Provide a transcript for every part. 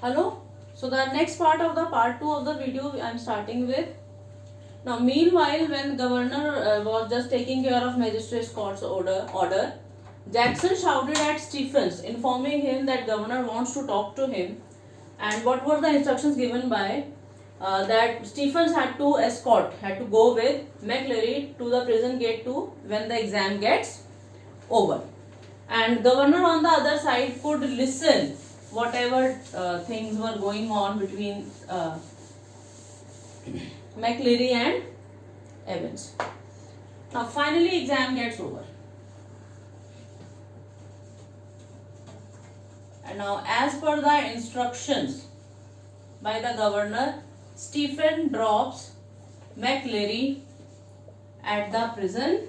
Hello. So the next part of the part 2 of the video I am starting with. Now meanwhile, when governor was just taking care of magistrate's court's order, Jackson shouted at Stephens, informing him that governor wants to talk to him. And what were the instructions given by that Stephens had to go with McLeary to the prison gate to when the exam gets over. And governor on the other side could listen whatever things were going on between McLeary and Evans. Now finally exam gets over. And now as per the instructions by the governor, Stephen drops McLeary at the prison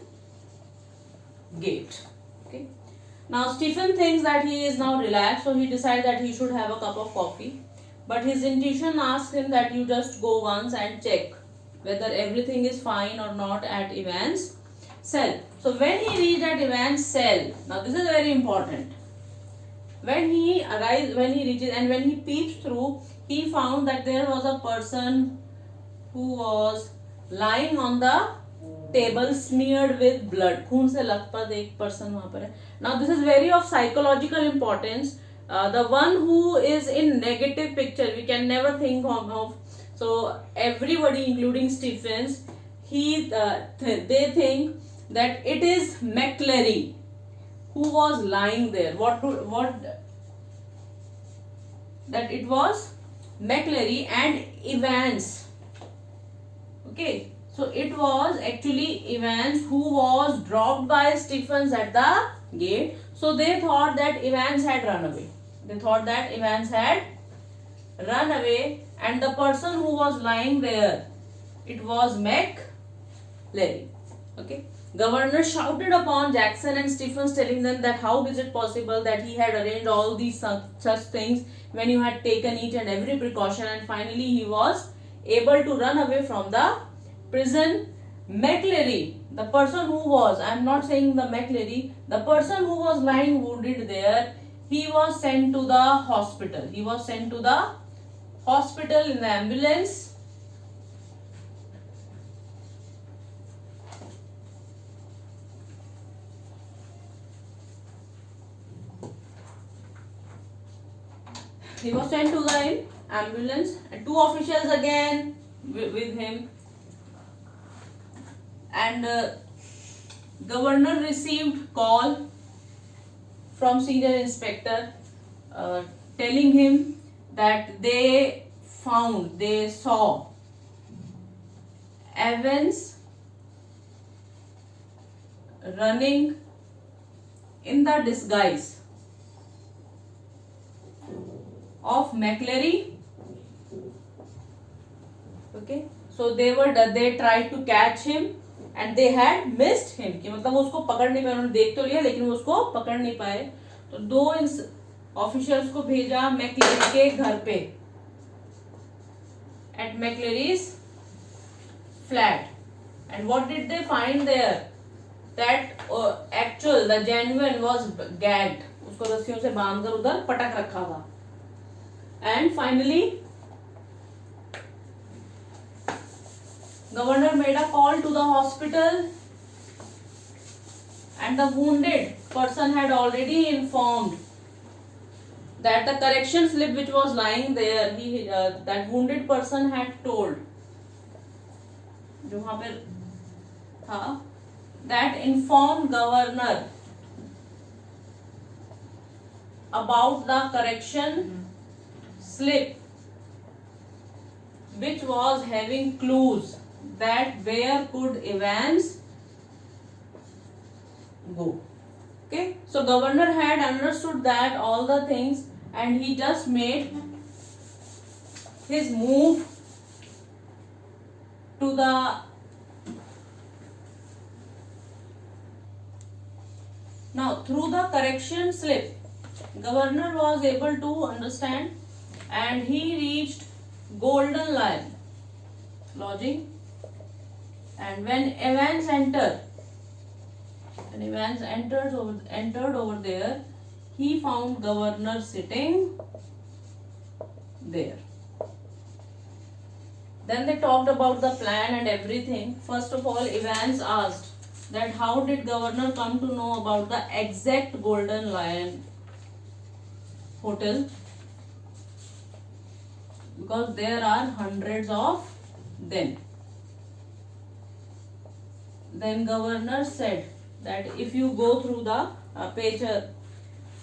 gate. Okay. Now Stephen thinks that he is now relaxed, so he decides that he should have a cup of coffee. But his intuition asks him that you just go once and check whether everything is fine or not at Evans' cell. So when he reached at Evans' cell, now this is very important. When he reaches and when he peeps through, he found that there was a person who was lying on the table smeared with blood. खून से लथपथ एक person वहाँ पर है. Now this is very of psychological importance. The one who is in negative picture, we can never think of. So everybody, including Stephens, they think that it is McLeary who was lying there. That it was McLeary and Evans. Okay, so it was actually Evans who was dropped by Stephens at the gate. So they thought that Evans had run away. And the person who was lying there, it was McLeary. Okay. Governor shouted upon Jackson and Stephens, telling them that how is it possible that he had arranged all these such things when you had taken each and every precaution, and finally he was able to run away from the prison. McLeary, the person who was, I am not saying the McLeary, the person who was lying wounded there, he was sent to the hospital. In the ambulance. He was sent to the ambulance and two officials again with him. And governor received call from senior inspector telling him that they saw Evans running in the disguise of McLeary. Okay, so they tried to catch him and they had missed him. कि मतलब वो उसको पकड़ नहीं पाए. उन्होंने देख तो लिया लेकिन वो उसको पकड़ नहीं पाए. तो दो ऑफिसर्स को भेजा मैक्लेरी के घर पे at McLeary's flat. And what did they find there? That the genuine was gagged. उसको रस्सियों से बांधकर उधर पटक रखा था. And finally, governor made a call to the hospital, and the wounded person had already informed that the correction slip which was lying there, that wounded person had told, जो वहाँ पे था, that informed governor about the correction slip which was having clues that where could Evans go. Okay, so governor had understood that all the things, and he just made his move to the now through the correction slip. Governor was able to understand, and he reached Golden Lion lodging. And when Evans entered over there, he found governor sitting there. Then they talked about the plan and everything. First of all, Evans asked that how did governor come to know about the exact Golden Lion hotel, because there are hundreds of them. Then governor said that if you go through the page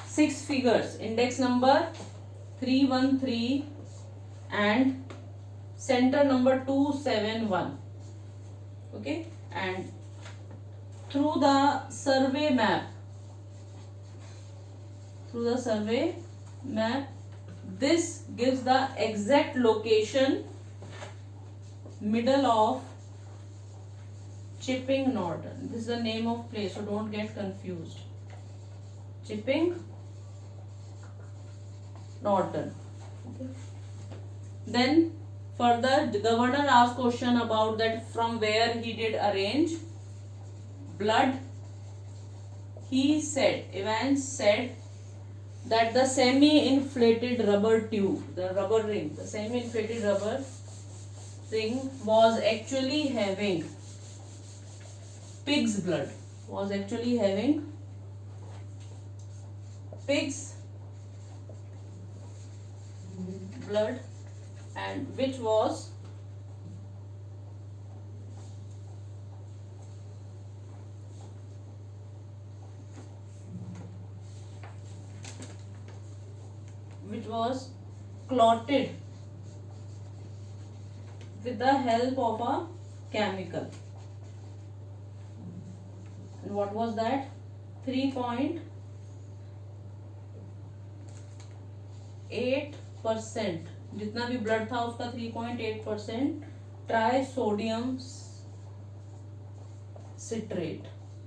6 figures, index number 313 and center number 271, okay, and through the survey map, this gives the exact location middle of Chipping Norton. This is the name of place, so don't get confused. Chipping Norton. Okay. Then further, the governor asked question about that from where he did arrange blood. He said, Evans said that the semi-inflated rubber tube, the rubber ring, the semi-inflated rubber ring was actually having pig's blood, and which was clotted with the help of a chemical. And what was that? 3.8%. जितना भी blood था उसका 3.8% trisodium citrate.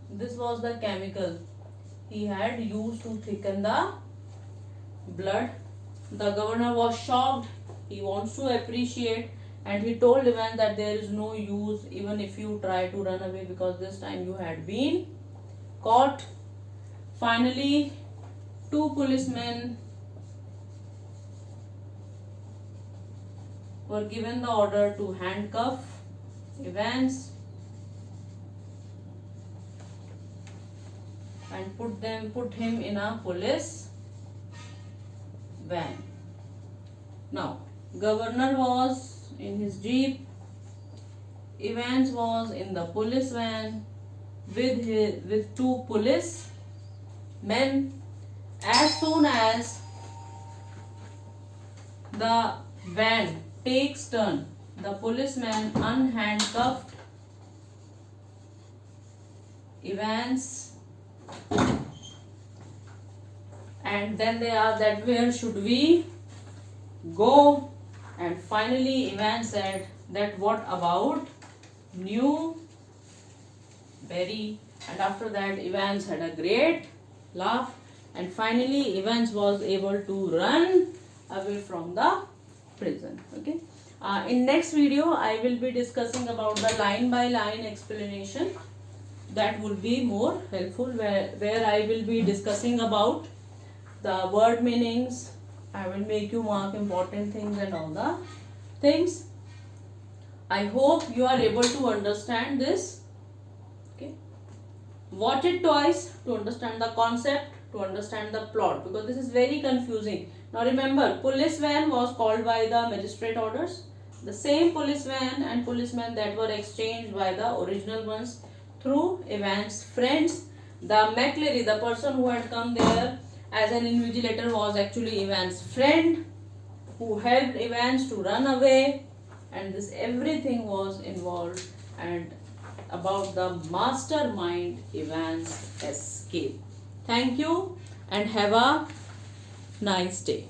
This was the chemical he had used to thicken the blood. The governor was shocked. He wants to appreciate, and he told Evans that there is no use even if you try to run away, because this time you had been caught. Finally, 2 policemen were given the order to handcuff Evans and put him in a police van. Now, governor was in his jeep, Evans was in the police van with 2 police men. As soon as the van takes turn, the policeman unhandcuffed Evans, and then they asked that where should we go, and finally Evans said that what about Newbury, and after that Evans had a great laugh, and finally Evans was able to run away from the prison. Okay. In next video I will be discussing about the line by line explanation. That will be more helpful, where I will be discussing about the word meanings. I will make you mark important things and all the things. I hope you are able to understand this. Okay. Watch it twice to understand the concept, to understand the plot, because this is very confusing. Now remember, police van was called by the magistrate orders. The same police van and policemen that were exchanged by the original ones through Evans' friends. The McCleary, the person who had come there as an invigilator, was actually Evans' friend who helped Evans to run away, and this everything was involved and about the mastermind Evans' escape. Thank you and have a nice day.